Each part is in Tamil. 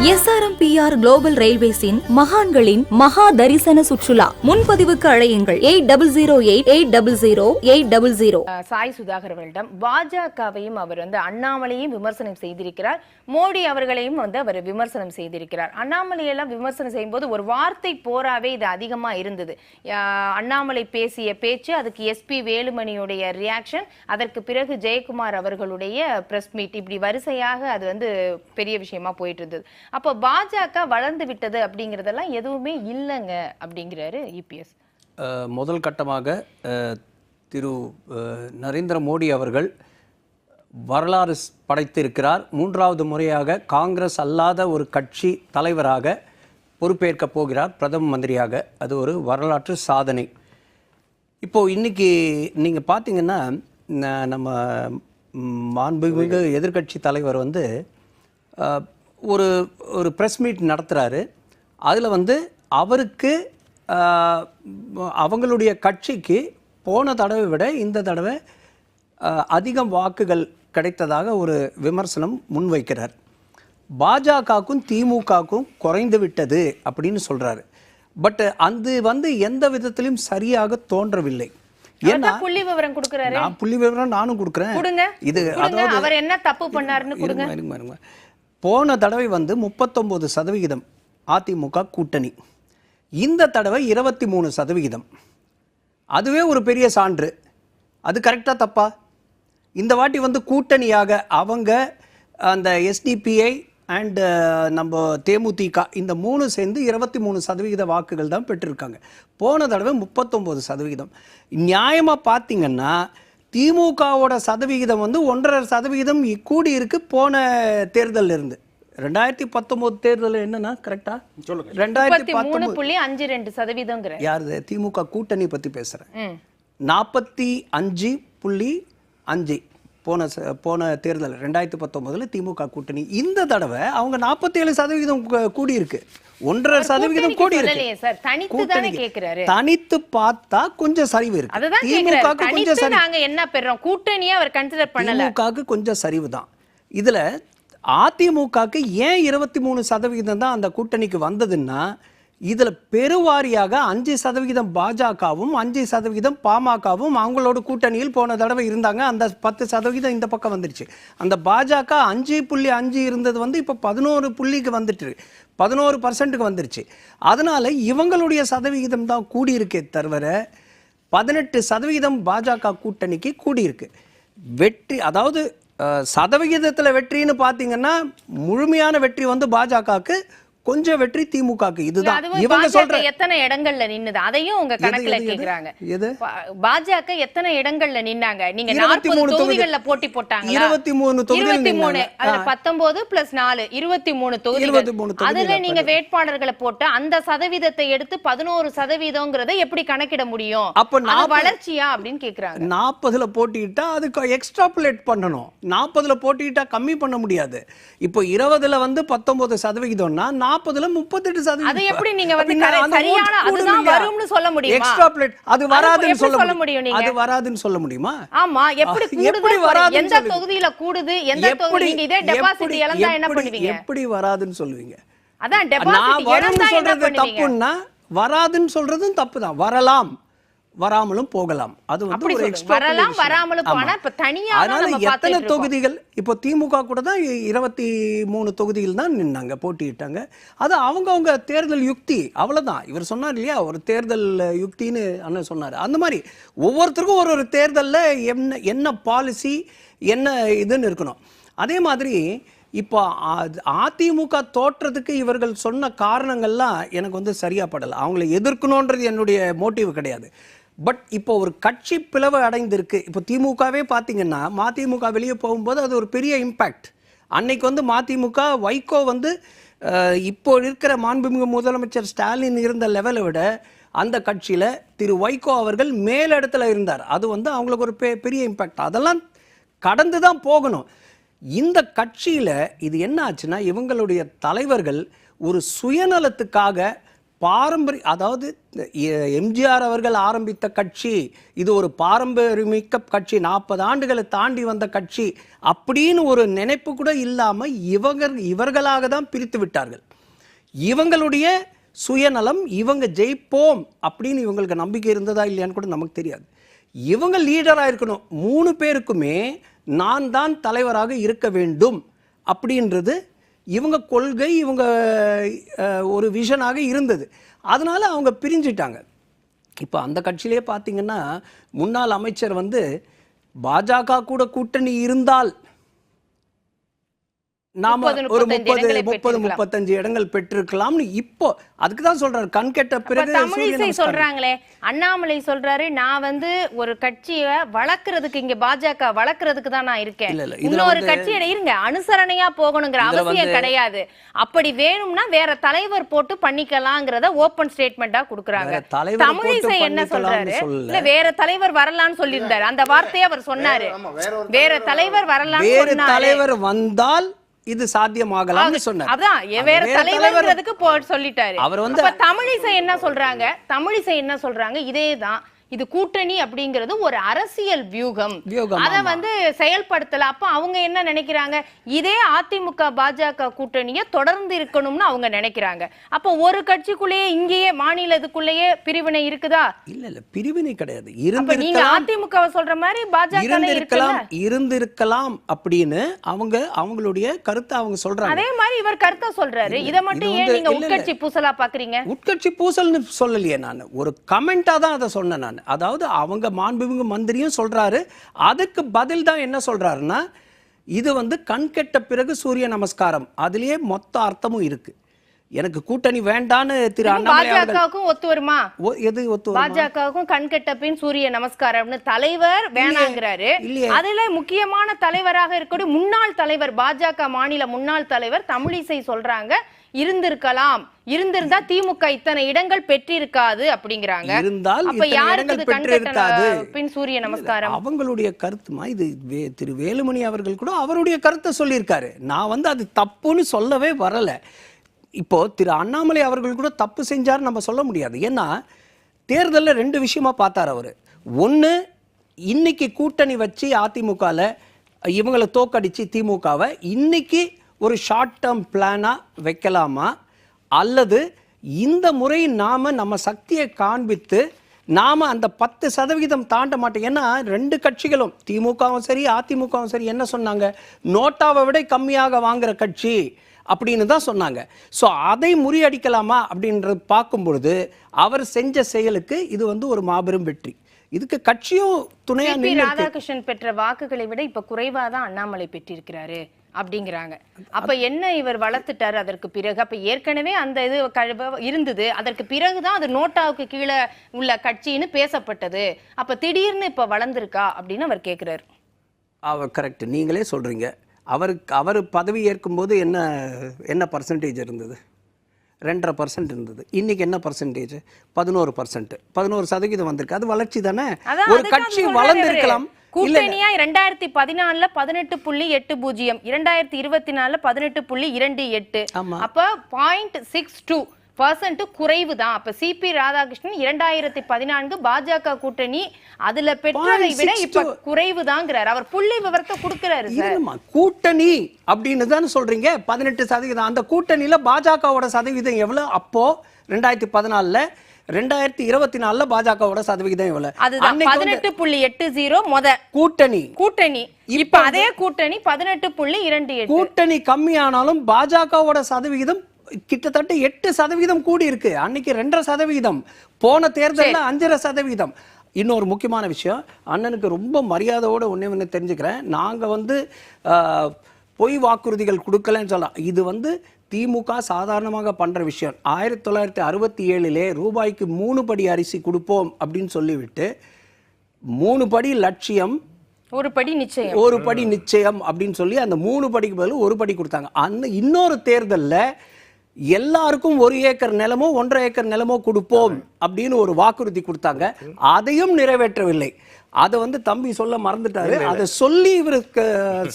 SRMPR குளோபல் ரயில்வேஸின் மகான்களின் மகா தரிசன சுற்றுலா. முன்பதிவுக்கு அழையுங்கள் 8008000800. சாய் சுதாகர் அவர்களிடம் பாஜகவையும் அவர் அண்ணாமலையும் விமர்சனம் செய்திருக்கிறார், மோடி அவர்களையும் அவர் விமர்சனம் செய்திருக்கிறார். அண்ணாமலையெல்லாம் விமர்சனம் செய்யும்போது ஒரு வார்த்தை போராவே இது அதிகமா இருந்தது. அண்ணாமலை பேசிய பேச்சு, அதுக்கு SP வேலுமணியுடைய ரியாக்ஷன், அதற்கு பிறகு ஜெயக்குமார் அவர்களுடைய பிரஸ் மீட், இப்படி வரிசையாக அது பெரிய விஷயமா போயிட்டு இருந்தது. அப்போ பாஜக வளர்ந்து விட்டது அப்படிங்கிறதெல்லாம் எதுவுமே இல்லைங்க அப்படிங்கிறாரு EPS. முதல் கட்டமாக திரு நரேந்திர மோடி அவர்கள் வரலாறு படைத்திருக்கிறார். மூன்றாவது முறையாக காங்கிரஸ் அல்லாத ஒரு கட்சி தலைவராக பொறுப்பேற்க போகிறார், பிரதம மந்திரியாக. அது ஒரு வரலாற்று சாதனை. இப்போது இன்றைக்கி நீங்கள் பார்த்தீங்கன்னா நம்ம மாண்புமிகு எதிர்கட்சி தலைவர் ஒரு ஒரு ப்ரெஸ் மீட் நடத்துகிறாரு. அதில் அவருக்கு அவங்களுடைய கட்சிக்கு போன தடவை விட இந்த தடவை அதிகம் வாக்குகள் கிடைத்ததாக ஒரு விமர்சனம் முன்வைக்கிறார். பாஜகவுக்கும் திமுகவுக்கும் குறைந்து விட்டது அப்படின்னு சொல்கிறாரு. பட் அது எந்த விதத்திலும் சரியாக தோன்றவில்லை. ஏன்னா புள்ளி விவரம் கொடுக்கறாரு. நான் புள்ளி விவரம் நானும் கொடுக்குறேன். இது அதாவது அவர் என்ன தப்பு பண்ணாருன்னு கொடுங்க. போன தடவை 39% அதிமுக கூட்டணி, இந்த தடவை 23%. அதுவே ஒரு பெரிய சான்று. அது கரெக்டாக தப்பா? இந்த வாட்டி கூட்டணியாக அவங்க அந்த SDPI அண்ட் நம்ம தேமுதிக இந்த 3 சேர்ந்து 23% வாக்குகள் தான் பெற்றிருக்காங்க. போன தடவை 39%. நியாயமாக பார்த்தீங்கன்னா திமுகவோட சதவிகிதம் 1.5% கூடி இருக்கு போன தேர்தலில் இருந்து. 2019 தேர்தல் என்னன்னா கரெக்டா சொல்லுங்க. 33.52% யாரு? திமுக கூட்டணி பத்தி பேசுறேன். 45.5 போன தேர்தல் 2019 திமுக கூட்டணி. இந்த தடவை அவங்க 47% கூடி இருக்கு. 1.5% கூடி இருக்கு. தனித்து பார்த்தா கொஞ்சம் சரிவு இருக்கு. திமுகவுக்கு கொஞ்சம் சரிவு. நாங்க என்ன பெறோம்? கூட்டணியே அவர் கன்சிடர் பண்ணல. திமுகவுக்கு கொஞ்சம் சரிவு தான். இதுல அதிமுகவுக்கு ஏன் 23% தான் அந்த கூட்டணிக்கு வந்ததுன்னா, இதுல பெருவாரியாக 5% பாஜகவும் 5% பாமகவும் அவங்களோட கூட்டணியில் போன தடவை இருந்தாங்க. அந்த 10% இந்த பக்கம் வந்துருச்சு. அந்த பாஜக 5.5 இருந்தது இப்போ 11 புள்ளிக்கு வந்துட்டு 11% வந்துருச்சு. அதனால இவங்களுடைய சதவிகிதம் தான் கூடியிருக்கே தவிர 18% பாஜக கூட்டணிக்கு கூடியிருக்கு. வெற்றி, அதாவது சதவிகிதத்தில் வெற்றின்னு பார்த்தீங்கன்னா முழுமையான வெற்றி பாஜகவுக்கு, கொஞ்சம் வெற்றி திமுகக்கு. இதுதான் இவங்க சொல்ற. எத்தனை இடங்கள்ல நின்னது அதையும் உங்க கணக்குல கேக்குறாங்க. பாஜக எத்தனை இடங்கள்ல நின்னாங்க? நீங்க 40 தொகுதிகள்ல போட்டி போட்டாங்க. 23 தொகுதிகள். 23 அதுல 19 + 4 23 தொகுதிகள். அதுல நீங்க வேட்பாளர்களை போட்டு அந்த சதவீதத்தை எடுத்து 11%ங்கறதை எப்படி கணக்கிட முடியும்? அது வளர்ச்சியா அப்படின்னு கேக்குறாங்க. 40ல போட்டிட்டா அதுக்கு எக்ஸ்ட்ராபுலேட் பண்ணணும். 40ல போட்டிட்டா கம்மி பண்ண முடியாது. இப்போ 20ல 19%னா 40ல 38%. அது எப்படி நீங்க சரியான அதுதான் வரும்னு சொல்ல முடியுமா? எக்ஸ்ட்ராபுலேட் அது வராதுன்னு சொல்ல முடியும். அது வராதுன்னு சொல்ல முடியுமா? ஆமா, எப்படி கூடுது? எந்த தொகுதியில கூடுது? எந்த தொகுதி நீங்க இதே டெபாசிட் இழந்தா என்ன பண்ணுவீங்க? எப்படி வராதுன்னு சொல்லுவீங்க? அதான் டெபாசிட் இழந்தா என்ன பண்ணுவீங்க? தப்புன்னா வராதுன்னு சொல்றதும் தப்புதான். வரலாம், வராமலும் போகலாம். அது ஒரு வரலாம், வராமலும் போனா இப்ப தனியா. அதனால எத்தனை தொகுதிகள் இப்போ திமுக கூட தான் 23 தொகுதிகள் தான் நின்னாங்க, போட்டியிட்டாங்க. அது அவங்கவுங்க தேர்தல் யுக்தி, அவ்வளவுதான். இவர் சொன்னார் இல்லையா, ஒரு தேர்தல் யுக்தின்னு அண்ணன் சொன்னார். அந்த மாதிரி ஒவ்வொருத்தருக்கும் ஒரு தேர்தல்ல என்ன பாலிசி என்ன இதுன்னு இருக்கணும். அதே மாதிரி இப்போ அதிமுக தோற்றத்துக்கு இவர்கள் சொன்ன காரணங்கள்லாம் எனக்கு சரியா படலை. அவங்களை எதிர்க்கணுன்றது என்னுடைய மோட்டிவ் கிடையாது. பட் இப்போ ஒரு கட்சி பிளவு அடைந்திருக்கு. இப்போ திமுகவே பார்த்தீங்கன்னா மதிமுக வெளியே போகும்போது அது ஒரு பெரிய இம்பேக்ட். அன்னைக்கு மதிமுக வைகோ இப்போ இருக்கிற மாண்புமிகு முதலமைச்சர் ஸ்டாலின் இருந்த லெவலை விட அந்த கட்சியில் திரு வைகோ அவர்கள் மேலிடத்துல இருந்தார். அது அவங்களுக்கு ஒரு பெரிய இம்பேக்ட். அதெல்லாம் கடந்து தான் போகணும். இந்த கட்சியில் இது என்ன ஆச்சுன்னா, இவங்களுடைய தலைவர்கள் ஒரு சுயநலத்துக்காக பாரம்பரிய, அதாவது எம்ஜிஆர் அவர்கள் ஆரம்பித்த கட்சி, இது ஒரு பாரம்பரியமிக்க கட்சி, 40 ஆண்டுகளை தாண்டி வந்த கட்சி அப்படின்னு ஒரு நினைப்பு கூட இல்லாம இவர்களாக தான் பிரித்து விட்டார்கள். இவங்களுடைய சுயநலம், இவங்க ஜெயிப்போம் அப்படின்னு இவங்களுக்கு நம்பிக்கை இருந்ததா இல்லையான்னு கூட நமக்கு தெரியாது. இவங்க லீடராக இருக்கணும், 3 பேருக்குமே நான் தான் தலைவராக இருக்க வேண்டும் அப்படின்றது இவங்க கொள்கை, இவங்க ஒரு விஷனாக இருந்தது. அதனால அவங்க பிரிஞ்சிட்டாங்க. இப்போ அந்த கட்சியிலே பார்த்தீங்கன்னா முன்னாள் அமைச்சர் வந்து பாஜக கூட கூட்டணி இருந்தால் நாம ஒரு 30-35 இடங்கள் பெற்றிருக்கலாம்னு இப்போ அதுக்கு தான் சொல்றாரு. கண் கெட்ட பிறகு தமிழிசை சொல்றாங்களே, அண்ணாமலை சொல்றாரு, நான் வந்து ஒரு கட்சியை வளர்க்கறதுக்கு, இங்க பாஜக வளர்க்கறதுக்கு தான் நான் இருக்கேன், இன்னொரு கட்சியிட இருங்க அனுசரணையா போகணுங்கிற அவசியம் கிடையாது, அப்படி வேணும்னா வேற தலைவர் போட்டு பண்ணிக்கலாங்கிறத ஓபன் ஸ்டேட்மெண்டா கொடுக்கறாங்க. தமிழிசை என்ன சொல்றாரு, இல்ல வேற தலைவர் வரலாம்னு சொல்லியிருந்தாரு, அந்த வார்த்தையை அவர் சொன்னாரு, வேற தலைவர் வரலாம்னு சொன்னாரு, வேற தலைவர் வந்தால் இது சாத்தியமாகலாம்னு சொன்னார். அதான் வேற தலைவர்ங்கிறதுக்கு சொல்லிட்டாரு. அவர் வந்து தமிழிசை என்ன சொல்றாங்க, இதேதான், இது கூட்டணி அப்படிங்கிறது ஒரு அரசியல் வியூகம், அத வந்து செயல்படுத்தல. அப்ப அவங்க என்ன நினைக்கிறாங்க, இதே அதிமுக பாஜக கூட்டணியை தொடர்ந்து இருக்கணும்னு அவங்க நினைக்கிறாங்க. அப்ப ஒரு கட்சிக்குள்ளேயே இங்கேயே மாநிலத்துக்குள்ளேயே பிரிவினை இருக்குதா? இல்ல பிரிவினை கிடையாது. நீங்க அதிமுக சொல்ற மாதிரி பாஜக இருந்திருக்கலாம் அப்படின்னு அவங்களுடைய கருத்தை அவங்க சொல்றாங்க. அதே மாதிரி இவர் கருத்தை சொல்றாரு. இத மட்டும் ஏன் நீங்க உட்கட்சி பூசலா பாக்குறீங்க? உட்கட்சி பூசல்னு சொல்லலையே, நான் ஒரு கமெண்டா தான் அதை சொன்னேன் நான். அதாவது அவங்க மாண்புமிகு மந்திரியும் சொல்றாரு, அதுக்கு பதில் தான் என்ன சொல்றாருன்னா, இது வந்து கண்கெட்ட பிறகு சூரிய நமஸ்காரம், அதுலயே மொத்த அர்த்தமும் இருக்கு. எனக்கு கூட்டணி வேண்டான்னு திரு அண்ணாமலை பாஜகவுக்கும் ஒத்து வருமா? எது ஒத்து வரும்? பாஜகவுக்கும் கண்கெட்ட பின் சூரிய நமஸ்காரம்னு தலைவர் வேணாங்கிறாரு. அதுல முக்கியமான தலைவராக இருக்கக்கூடிய முன்னாள் தலைவர், பாஜக மாநில முன்னாள் தலைவர் தமிழிசை சொல்றாங்க, இருந்திருந்தா திமுக இத்தனை இடங்கள் பெற்றிருக்காது அப்படிங்கிறாங்க. அப்ப யாருக்கு பெற்றிருக்காது பின் சூரிய நமஸ்காரம்? அவங்களுடைய கருத்துமா இது. திரு வேலுமணி அவர்கள் கூட அவருடைய கருத்தை சொல்லியிருக்காரு. நான் வந்து அது தப்புன்னு சொல்லவே வரல. இப்போ திரு அண்ணாமலை அவர்கள் கூட தப்பு செஞ்சார் நம்ம சொல்ல முடியாது. ஏன்னா தேர்தலில் 2 விஷயமா பார்த்தார் அவர். ஒன்று, இன்னைக்கு கூட்டணி வச்சு அதிமுகவில் இவங்களை தோக்கடிச்சு திமுகவை இன்னைக்கு ஒரு ஷார்ட் டேர்ம் பிளானாக வைக்கலாமா, அல்லது இந்த முறை நாம் நம்ம சக்தியை காண்பித்து நாம் அந்த 10% தாண்ட மாட்டோம். ஏன்னா 2 கட்சிகளும் திமுகவும் சரி அதிமுகவும் சரி என்ன சொன்னாங்க, நோட்டாவை விட கம்மியாக வாங்குற கட்சி அப்படின்னு தான் சொன்னாங்க. ஸோ அதை முறியடிக்கலாமா அப்படின்றது பார்க்கும் பொழுது அவர் செஞ்ச செயலுக்கு இது வந்து ஒரு மாபெரும் வெற்றி. இதுக்கு கட்சியும் துணையா ராதாகிருஷ்ணன் பெற்ற வாக்குகளை விட இப்ப குறைவா தான் அண்ணாமலை பெற்றிருக்கிறாரு அப்படிங்கிறாங்க. அப்ப என்ன இவர் வளர்த்துட்டாரு அதற்கு பிறகு? அப்ப ஏற்கனவே அந்த இது இருந்தது, அதற்கு பிறகுதான் அது நோட்டாவுக்கு கீழே உள்ள கட்சின்னு பேசப்பட்டது. அப்ப திடீர்னு இப்ப வளர்ந்துருக்கா அப்படின்னு அவர் கேட்கிறாரு. அவர் கரெக்ட், நீங்களே சொல்றீங்க. அவர் பதவி ஏற்கும்போது என்ன பர்சன்டேஜ் இருந்தது? 2.5% இருந்தது. இன்னைக்கு என்ன பர்சன்டேஜ்? 11% வந்திருக்கு. அது வளர்ச்சி தானே. ஒரு கட்சி வளர்ந்திருக்கலாம். கூட்டணியா 2014 18.80, 2024 18.28, அப்ப 0.62% குறைவு தான். அப்ப சிபி ராதாகிருஷ்ணன் 2014 பாஜக கூட்டணி அதுல பெற்றதை விட இப்ப குறைவு தான்ங்கிறார். அவர் புள்ளி விவரத்தை கொடுக்கிறாரு. கூட்டணி அப்படின்னு தான் சொல்றீங்க. 18%. அந்த கூட்டணியில பாஜகவோட சதவீதம் எவ்வளவு அப்போ 2014? 2024 பாஜகவோட சதவீதம் எவ்வளவு? 18.80 முத கூட்டணி. இப்ப அதே கூட்டணி 18.28. கூட்டணி கம்மியானாலும் பாஜகவோட சதவீதம் கிட்டத்தட்ட 8% கூடி இருக்கு. அன்னைக்கு 2.5%, போன தேர்தலில் 5.5%. இன்னொரு முக்கியமான விஷயம், அண்ணனுக்கு ரொம்ப மரியாதையோட ஒண்ணு தெரிஞ்சுக்கிறேன். நாங்க வந்து பொய் வாக்குறுதிகள் கொடுக்கலன்னு சொல்லலாம். இது வந்து திமுக சாதாரணமாக பண்ற விஷயம். 1967 ரூபாய்க்கு 3 படி அரிசி கொடுப்போம் அப்படின்னு சொல்லிவிட்டு 3 படி லட்சியம், ஒரு படி நிச்சயம் அப்படின்னு சொல்லி அந்த 3 படிக்கு பதில் 1 படி கொடுத்தாங்க. அந்த இன்னொரு தேர்தலில் எல்லாருக்கும் 1 ஏக்கர் நிலமோ 1.5 ஏக்கர் நிலமோ கொடுப்போம் அப்படின்னு ஒரு வாக்குறுதி கொடுத்தாங்க. அதையும் நிறைவேற்றவில்லை. அதை வந்து தம்பி சொல்ல மறந்துட்டாரு. அதை சொல்லி இவருக்கு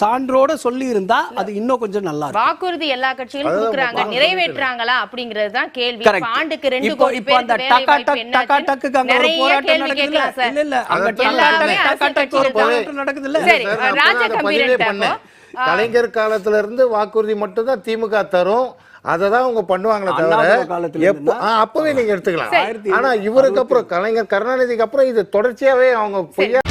சான்றோட சொல்லி இருந்தா அது இன்னும் கொஞ்சம் நல்லா இருக்கும். வாக்குறுதி எல்லா கட்சிகளும் கொடுக்குறாங்க, நிறைவேற்றாங்களா அப்படிங்கிறது தான் கேள்வி. Correct. ஆண்டுக்கு 2 இப்போ கோடி இப்போ அந்த பேருக்கு டக்கா வேலை வாய்ப்பு டக் டக்கா என்னாச்சு? டக்குக்கு அங்க ஒரு நிறைய போராட்டம் கேள்வி நடக்குதுல்ல? கேட்கலாம் சார். இல்ல இல்ல அங்க டக்கா எல்லாமே டக் டக்கா அரசியல் டக் ஒரு கட்சிகள் போராட்டம் நடக்குதுல்ல? சரி, ராஜா கம்பீரன் கலைஞர் காலத்துல இருந்து வாக்குறுதி மட்டும் தான் திமுக தரும், அததான் அவங்க பண்ணுவாங்களே தவிர அண்ணாதுரை காலத்துல எப்போ அப்பவே நீங்க எடுத்துக்கலாம். சரி. ஆனா இவருக்கு அப்புறம் கலைஞர் கருணாநிதிக்கு அப்புறம் இது தொடர்ச்சியாவே அவங்க பொய்யா